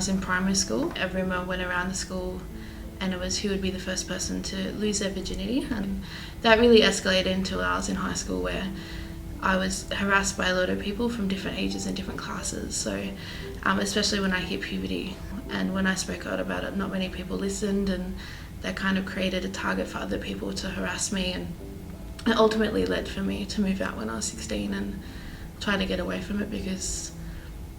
was in primary school. A rumour went around the school and it was who would be the first person to lose their virginity. And that really escalated until I was in high school, where I was harassed by a lot of people from different ages and different classes. So especially when I hit puberty, and when I spoke out about it, not many people listened, and that kind of created a target for other people to harass me, and it ultimately led for me to move out when I was 16 and try to get away from it, because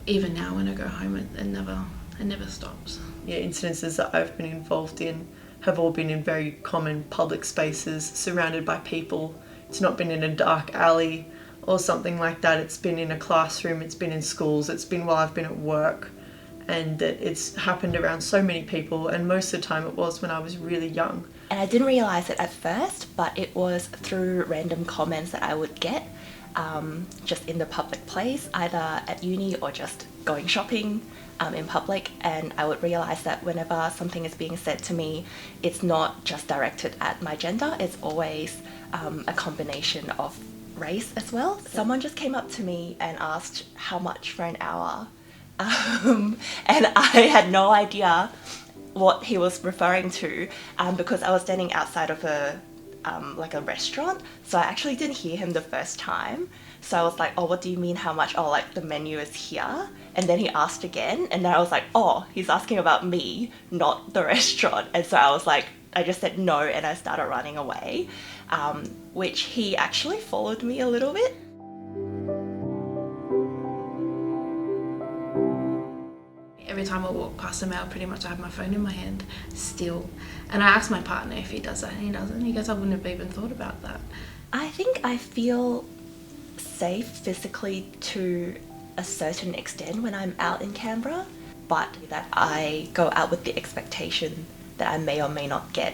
even now when I go home it never stops. Yeah, incidences that I've been involved in have all been in very common public spaces, surrounded by people. It's not been in a dark alley or something like that. It's been in a classroom, it's been in schools, it's been while I've been at work, and that it's happened around so many people, and most of the time it was when I was really young. And I didn't realise it at first, but it was through random comments that I would get just in the public place, either at uni or just going shopping in public, and I would realise that whenever something is being said to me, it's not just directed at my gender, it's always a combination of race as well. Someone just came up to me and asked how much for an hour, and I had no idea what he was referring to because I was standing outside of a restaurant, so I actually didn't hear him the first time. So I was like, oh, what do you mean how much? Oh, like the menu is here. And then he asked again, and then I was like, oh, he's asking about me, not the restaurant. And so I was like, I just said no, and I started running away, which he actually followed me a little bit. Every time I walk past the mail, pretty much I have my phone in my hand still. And I asked my partner if he does that, and he doesn't. He goes, I wouldn't have even thought about that. I think I feel safe physically to a certain extent when I'm out in Canberra, but that I go out with the expectation that I may or may not get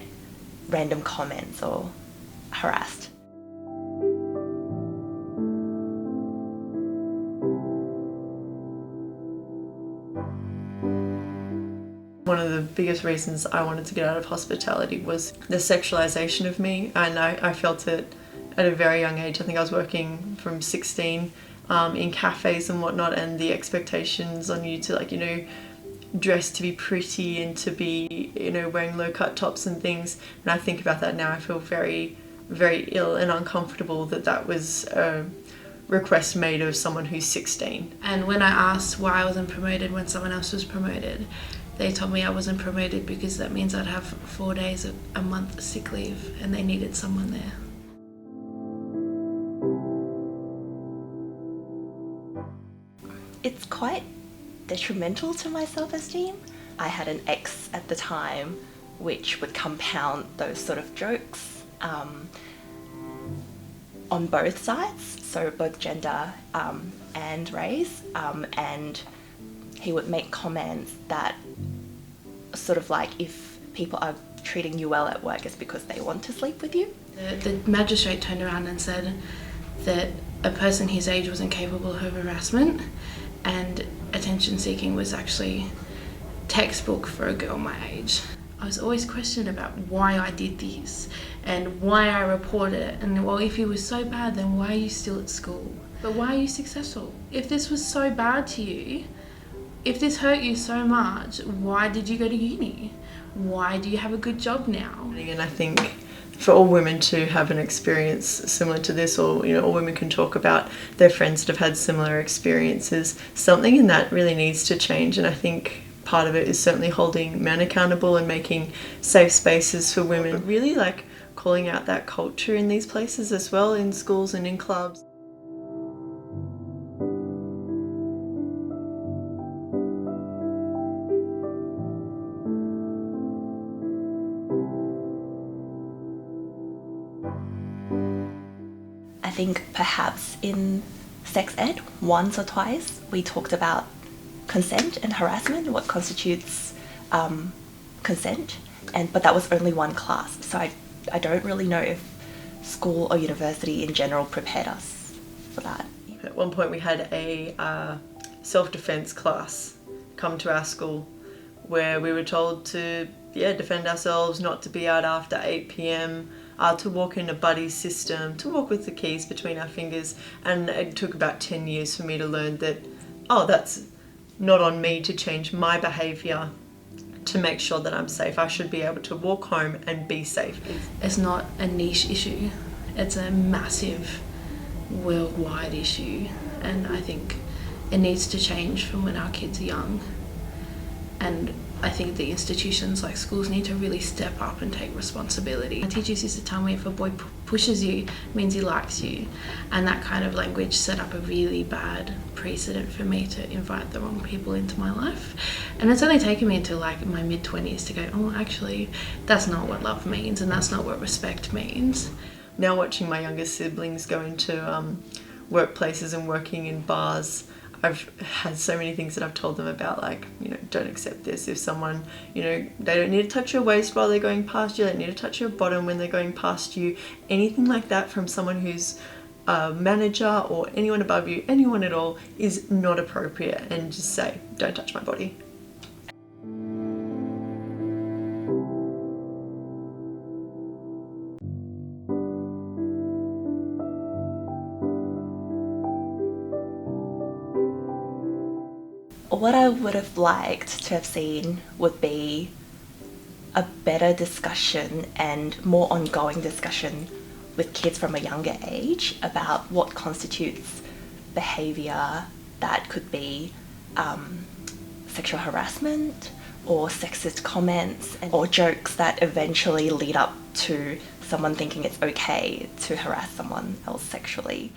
random comments or harassed. One of the biggest reasons I wanted to get out of hospitality was the sexualization of me, and I felt it at a very young age. I think I was working from 16 in cafes and whatnot, and the expectations on you to dress to be pretty and to be wearing low cut tops and things. And I think about that now, I feel very, very ill and uncomfortable that was a request made of someone who's 16. And when I asked why I wasn't promoted when someone else was promoted, they told me I wasn't promoted because that means I'd have 4 days a month sick leave, and they needed someone there. It's quite detrimental to my self-esteem. I had an ex at the time, which would compound those sort of jokes on both sides, so both gender and race, and he would make comments that sort of like, if people are treating you well at work, it's because they want to sleep with you. The magistrate turned around and said that a person his age wasn't capable of harassment, and attention seeking was actually textbook for a girl my age. I was always questioned about why I did this and why I reported it, and well, if it was so bad, then why are you still at school? But why are you successful? If this was so bad to you, if this hurt you so much, why did you go to uni? Why do you have a good job now? And I think for all women to have an experience similar to this, or all women can talk about their friends that have had similar experiences, something in that really needs to change. And I think part of it is certainly holding men accountable and making safe spaces for women, but really calling out that culture in these places as well, in schools and in clubs. I think perhaps in sex ed, once or twice, we talked about consent and harassment, what constitutes consent, but that was only one class. So I don't really know if school or university in general prepared us for that. At one point we had a self-defense class come to our school where we were told to defend ourselves, not to be out after 8 p.m, to walk in a buddy system, to walk with the keys between our fingers. And it took about 10 years for me to learn that, that's not on me to change my behaviour to make sure that I'm safe. I should be able to walk home and be safe. It's not a niche issue, it's a massive worldwide issue, and I think it needs to change from when our kids are young. And I think the institutions like schools need to really step up and take responsibility. My teachers used to tell me if a boy pushes you, it means he likes you. And that kind of language set up a really bad precedent for me to invite the wrong people into my life. And it's only taken me until like my mid-20s to go, oh, actually, that's not what love means and that's not what respect means. Now watching my younger siblings go into workplaces and working in bars, I've had so many things that I've told them about, like, you know, don't accept this. If someone, you know, they don't need to touch your waist while they're going past you, they don't need to touch your bottom when they're going past you, anything like that from someone who's a manager or anyone above you, anyone at all, is not appropriate, and just say, don't touch my body. What I would have liked to have seen would be a better discussion and more ongoing discussion with kids from a younger age about what constitutes behaviour that could be sexual harassment or sexist comments or jokes that eventually lead up to someone thinking it's okay to harass someone else sexually.